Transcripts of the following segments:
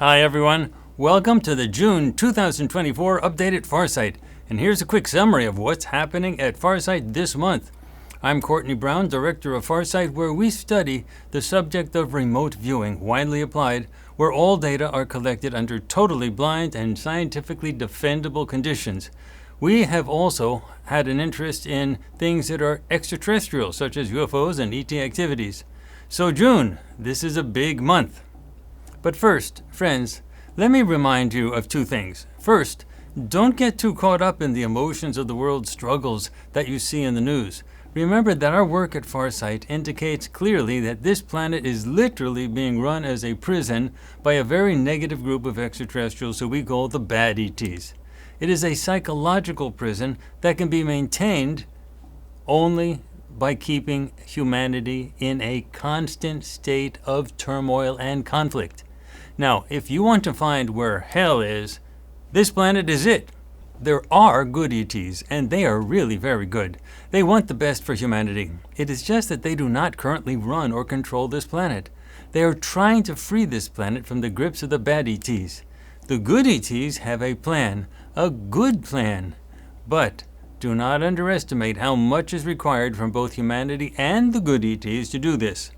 Hi everyone, welcome to the June 2024 updated Farsight, and here's a quick summary of what's happening at Farsight this month. I'm Courtney Brown, Director of Farsight, where we study the subject of remote viewing, widely applied, where all data are collected under totally blind and scientifically defendable conditions. We have also had an interest in things that are extraterrestrial, such as UFOs and ET activities. So June, this is a big month. But first, friends, let me remind you of two things. First, don't get too caught up in the emotions of the world's struggles that you see in the news. Remember that our work at Farsight indicates clearly that this planet is literally being run as a prison by a very negative group of extraterrestrials who we call the bad ETs. It is a psychological prison that can be maintained only by keeping humanity in a constant state of turmoil and conflict. Now, if you want to find where hell is, this planet is it. There are good ETs, and they are really very good. They want the best for humanity. It is just that they do not currently run or control this planet. They are trying to free this planet from the grips of the bad ETs. The good ETs have a plan, a good plan, but do not underestimate how much is required from both humanity and the good ETs to do this.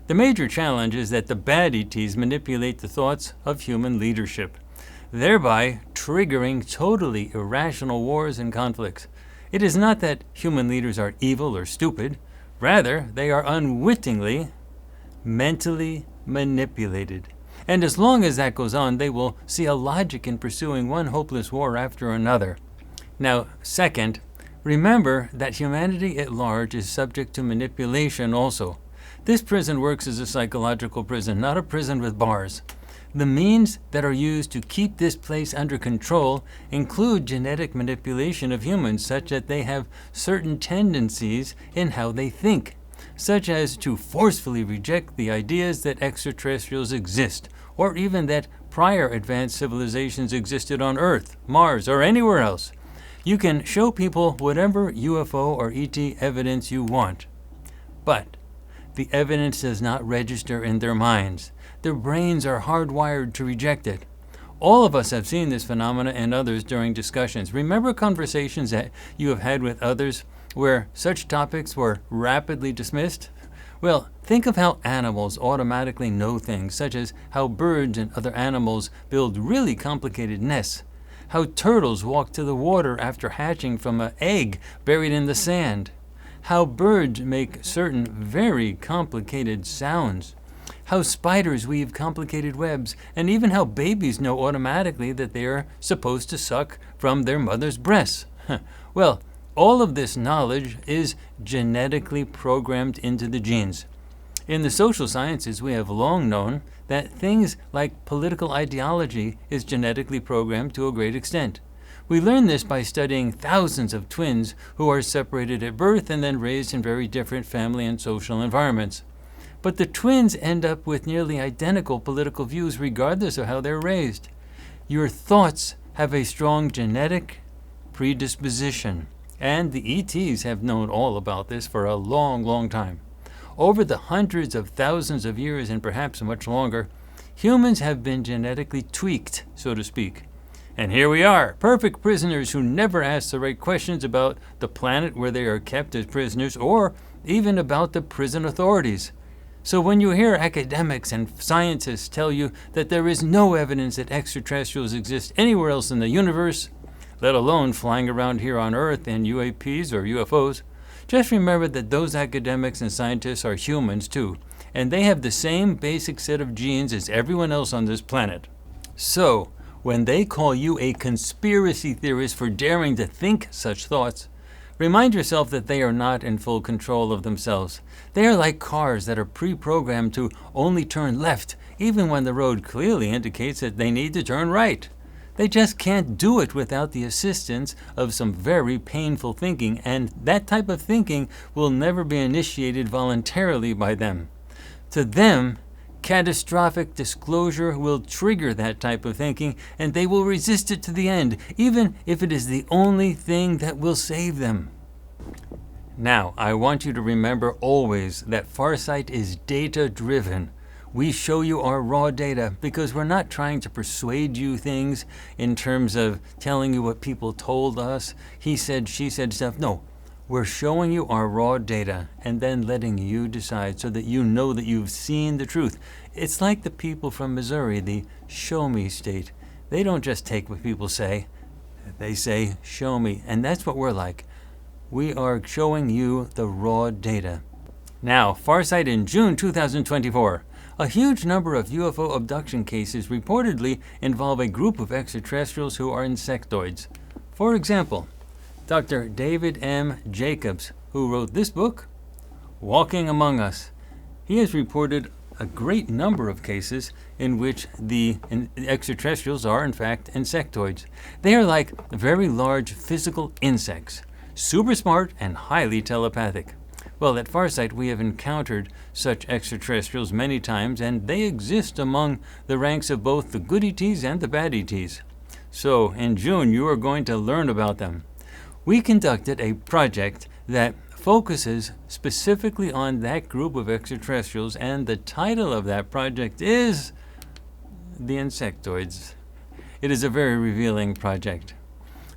The major challenge is that the bad ETs manipulate the thoughts of human leadership, thereby triggering totally irrational wars and conflicts. It is not that human leaders are evil or stupid. Rather, they are unwittingly, mentally manipulated. And as long as that goes on, they will see a logic in pursuing one hopeless war after another. Now, second, remember that humanity at large is subject to manipulation also. This prison works as a psychological prison, not a prison with bars. The means that are used to keep this place under control include genetic manipulation of humans such that they have certain tendencies in how they think, such as to forcefully reject the ideas that extraterrestrials exist, or even that prior advanced civilizations existed on Earth, Mars, or anywhere else. You can show people whatever UFO or ET evidence you want, but the evidence does not register in their minds. Their brains are hardwired to reject it. All of us have seen this phenomena and others during discussions. Remember conversations that you have had with others where such topics were rapidly dismissed? Well, think of how animals automatically know things, such as how birds and other animals build really complicated nests, how turtles walk to the water after hatching from an egg buried in the sand, how birds make certain very complicated sounds, how spiders weave complicated webs, and even how babies know automatically that they are supposed to suck from their mother's breasts. Well, all of this knowledge is genetically programmed into the genes. In the social sciences, we have long known that things like political ideology is genetically programmed to a great extent. We learn this by studying thousands of twins who are separated at birth and then raised in very different family and social environments. But the twins end up with nearly identical political views regardless of how they're raised. Your thoughts have a strong genetic predisposition, and the ETs have known all about this for a long, long time. Over the hundreds of thousands of years, and perhaps much longer, humans have been genetically tweaked, so to speak. And here we are, perfect prisoners who never ask the right questions about the planet where they are kept as prisoners, or even about the prison authorities. So when you hear academics and scientists tell you that there is no evidence that extraterrestrials exist anywhere else in the universe, let alone flying around here on Earth in UAPs or UFOs, just remember that those academics and scientists are humans too, and they have the same basic set of genes as everyone else on this planet. So, when they call you a conspiracy theorist for daring to think such thoughts, remind yourself that they are not in full control of themselves. They are like cars that are pre-programmed to only turn left, even when the road clearly indicates that they need to turn right. They just can't do it without the assistance of some very painful thinking, and that type of thinking will never be initiated voluntarily by them. To them, catastrophic disclosure will trigger that type of thinking, and they will resist it to the end, even if it is the only thing that will save them. Now, I want you to remember always that Farsight is data-driven. We show you our raw data because we're not trying to persuade you things in terms of telling you what people told us, he said, she said stuff. No, we're showing you our raw data and then letting you decide so that you know that you've seen the truth. It's like the people from Missouri, the show me state. They don't just take what people say. They say, show me. And that's what we're like. We are showing you the raw data. Now, Farsight in June 2024. A huge number of UFO abduction cases reportedly involve a group of extraterrestrials who are insectoids. For example, Dr. David M. Jacobs, who wrote this book, Walking Among Us. He has reported a great number of cases in which the extraterrestrials are, in fact, insectoids. They are like very large physical insects, super smart and highly telepathic. Well, at Farsight, we have encountered such extraterrestrials many times, and they exist among the ranks of both the good ETs and the bad ETs. So, in June, you are going to learn about them. We conducted a project that focuses specifically on that group of extraterrestrials, and the title of that project is The Insectoids. It is a very revealing project.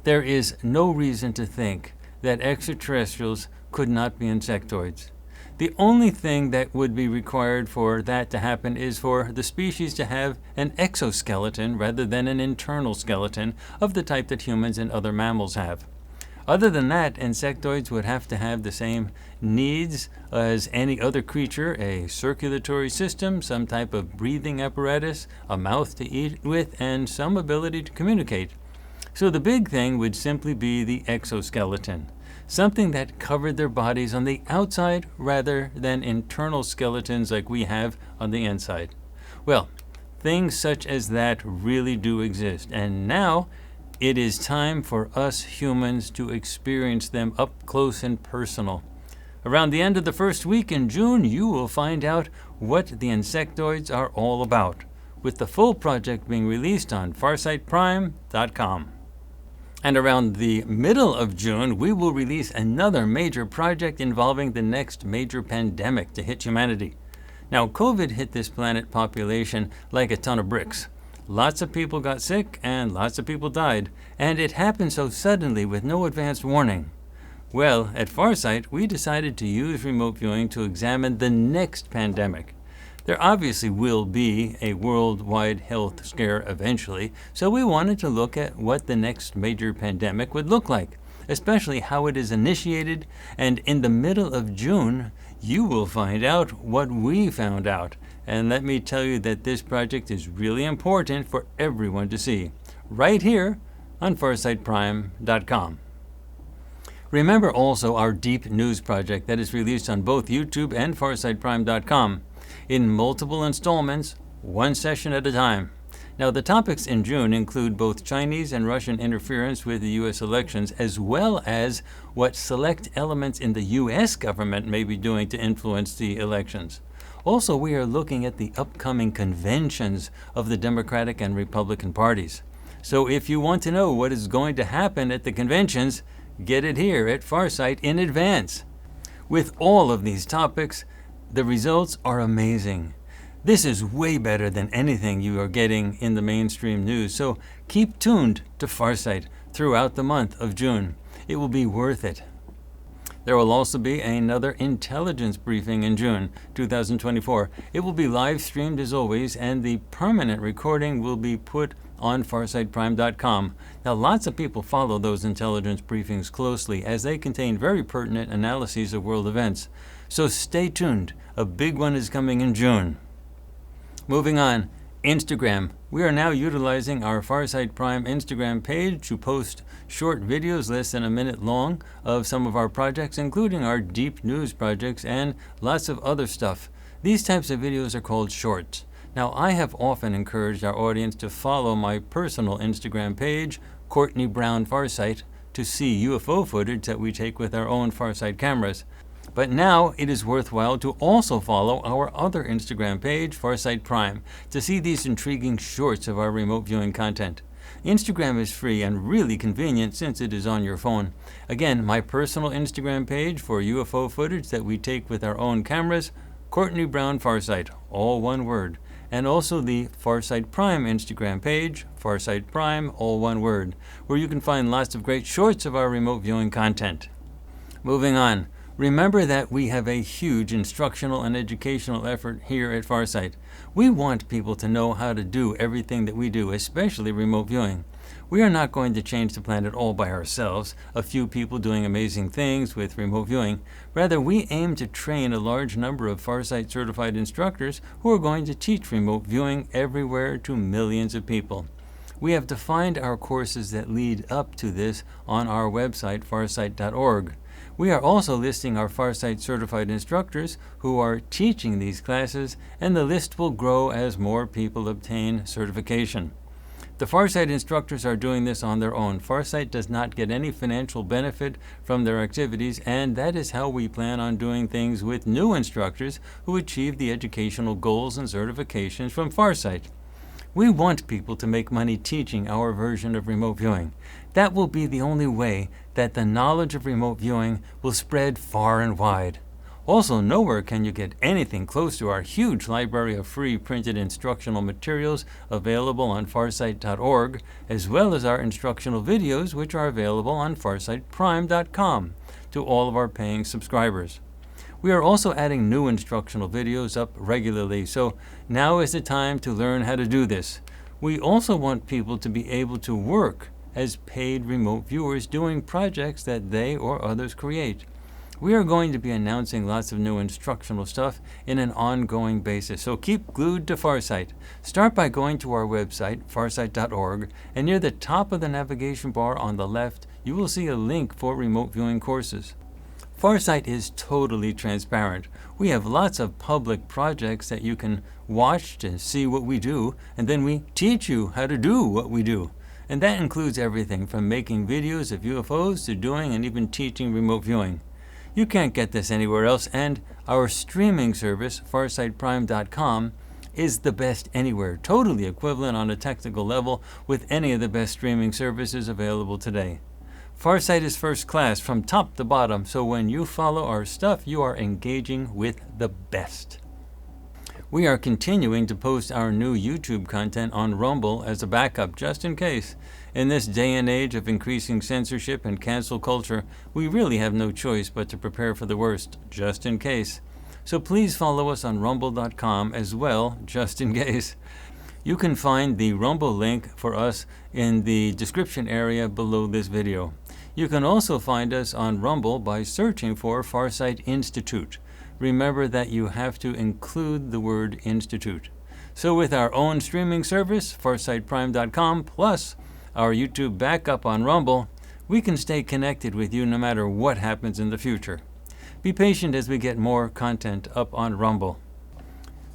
There is no reason to think that extraterrestrials could not be insectoids. The only thing that would be required for that to happen is for the species to have an exoskeleton rather than an internal skeleton of the type that humans and other mammals have. Other than that, insectoids would have to have the same needs as any other creature: a circulatory system, some type of breathing apparatus, a mouth to eat with, and some ability to communicate. So the big thing would simply be the exoskeleton, something that covered their bodies on the outside rather than internal skeletons like we have on the inside. Well, things such as that really do exist, and now it is time for us humans to experience them up close and personal. Around the end of the first week in June, you will find out what the insectoids are all about, with the full project being released on farsightprime.com. And around the middle of June, we will release another major project involving the next major pandemic to hit humanity. Now, COVID hit this planet population like a ton of bricks. Lots of people got sick and lots of people died, and it happened so suddenly with no advance warning. Well, at Farsight, we decided to use remote viewing to examine the next pandemic. There obviously will be a worldwide health scare eventually, so we wanted to look at what the next major pandemic would look like, especially how it is initiated, and in the middle of June, you will find out what we found out. And let me tell you that this project is really important for everyone to see, right here on farsightprime.com. Remember also our Deep News project that is released on both YouTube and farsightprime.com in multiple installments, one session at a time. Now, the topics in June include both Chinese and Russian interference with the U.S. elections, as well as what select elements in the U.S. government may be doing to influence the elections. Also, we are looking at the upcoming conventions of the Democratic and Republican parties. So if you want to know what is going to happen at the conventions, get it here at Farsight in advance. With all of these topics, the results are amazing. This is way better than anything you are getting in the mainstream news, so keep tuned to Farsight throughout the month of June. It will be worth it. There will also be another intelligence briefing in June 2024. It will be live streamed as always, and the permanent recording will be put on farsightprime.com. Now, lots of people follow those intelligence briefings closely as they contain very pertinent analyses of world events. So stay tuned. A big one is coming in June. Moving on, Instagram. We are now utilizing our Farsight Prime Instagram page to post short videos less than a minute long of some of our projects, including our deep news projects and lots of other stuff. These types of videos are called shorts. Now, I have often encouraged our audience to follow my personal Instagram page, Courtney Brown Farsight, to see UFO footage that we take with our own Farsight cameras. But now it is worthwhile to also follow our other Instagram page, Farsight Prime, to see these intriguing shorts of our remote viewing content. Instagram is free and really convenient since it is on your phone. Again, my personal Instagram page for UFO footage that we take with our own cameras, Courtney Brown Farsight, all one word. And also the Farsight Prime Instagram page, Farsight Prime, all one word, where you can find lots of great shorts of our remote viewing content. Moving on, remember that we have a huge instructional and educational effort here at Farsight. We want people to know how to do everything that we do, especially remote viewing. We are not going to change the planet all by ourselves, a few people doing amazing things with remote viewing. Rather, we aim to train a large number of Farsight certified instructors who are going to teach remote viewing everywhere to millions of people. We have defined our courses that lead up to this on our website, farsight.org. We are also listing our Farsight certified instructors who are teaching these classes, and the list will grow as more people obtain certification. The Farsight instructors are doing this on their own. Farsight does not get any financial benefit from their activities, and that is how we plan on doing things with new instructors who achieve the educational goals and certifications from Farsight. We want people to make money teaching our version of remote viewing. That will be the only way that the knowledge of remote viewing will spread far and wide. Also, nowhere can you get anything close to our huge library of free printed instructional materials available on farsight.org, as well as our instructional videos, which are available on farsightprime.com to all of our paying subscribers. We are also adding new instructional videos up regularly, so now is the time to learn how to do this. We also want people to be able to work as paid remote viewers doing projects that they or others create. We are going to be announcing lots of new instructional stuff in an ongoing basis, so keep glued to Farsight. Start by going to our website, farsight.org, and near the top of the navigation bar on the left, you will see a link for remote viewing courses. Farsight is totally transparent. We have lots of public projects that you can watch to see what we do, and then we teach you how to do what we do. And that includes everything from making videos of UFOs to doing and even teaching remote viewing. You can't get this anywhere else, and our streaming service, farsightprime.com, is the best anywhere, totally equivalent on a technical level with any of the best streaming services available today. Farsight is first class from top to bottom, so when you follow our stuff, you are engaging with the best. We are continuing to post our new YouTube content on Rumble as a backup, just in case. In this day and age of increasing censorship and cancel culture, we really have no choice but to prepare for the worst, just in case. So please follow us on rumble.com as well, just in case. You can find the Rumble link for us in the description area below this video. You can also find us on Rumble by searching for Farsight Institute. Remember that you have to include the word Institute. So with our own streaming service, farsightprime.com, plus our YouTube backup on Rumble, we can stay connected with you no matter what happens in the future. Be patient as we get more content up on Rumble.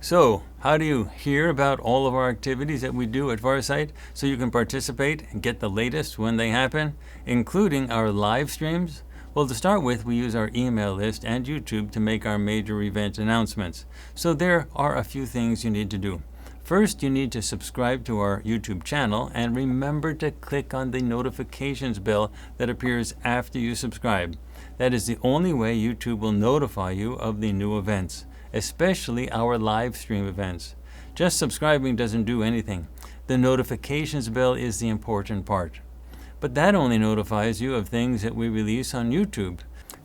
So, how do you hear about all of our activities that we do at Farsight so you can participate and get the latest when they happen, including our live streams? Well, to start with, we use our email list and YouTube to make our major event announcements. So there are a few things you need to do. First, you need to subscribe to our YouTube channel, and remember to click on the notifications bell that appears after you subscribe. That is the only way YouTube will notify you of the new events, especially our live stream events. Just subscribing doesn't do anything. The notifications bell is the important part. But that only notifies you of things that we release on YouTube.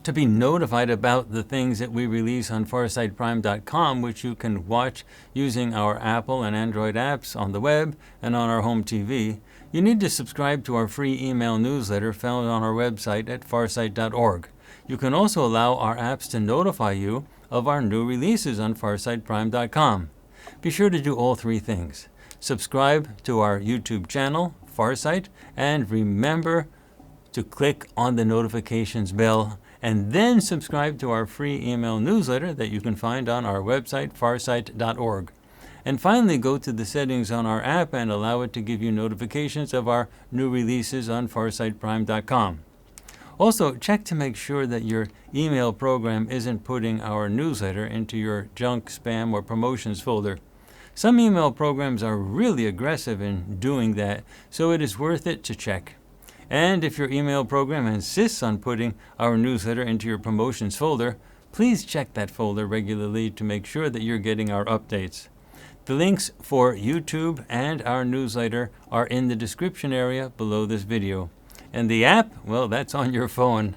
To be notified about the things that we release on farsightprime.com, which you can watch using our Apple and Android apps on the web and on our home TV, you need to subscribe to our free email newsletter found on our website at farsight.org. You can also allow our apps to notify you of our new releases on farsightprime.com. Be sure to do all three things. Subscribe to our YouTube channel, Farsight, and remember to click on the notifications bell, and then subscribe to our free email newsletter that you can find on our website, farsight.org. And finally, go to the settings on our app and allow it to give you notifications of our new releases on farsightprime.com. Also, check to make sure that your email program isn't putting our newsletter into your junk, spam, or promotions folder. Some email programs are really aggressive in doing that, so it is worth it to check. And if your email program insists on putting our newsletter into your promotions folder, please check that folder regularly to make sure that you're getting our updates. The links for YouTube and our newsletter are in the description area below this video. And the app, well, that's on your phone.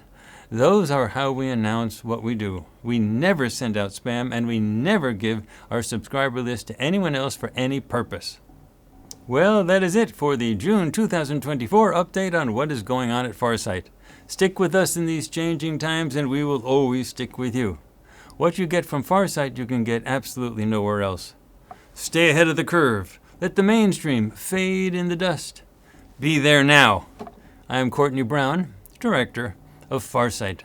Those are how we announce what we do. We never send out spam, and we never give our subscriber list to anyone else for any purpose. Well, that is it for the June 2024 update on what is going on at Farsight. Stick with us in these changing times, and we will always stick with you. What you get from Farsight, you can get absolutely nowhere else. Stay ahead of the curve. Let the mainstream fade in the dust. Be there now. I am Courtney Brown, Director of Farsight.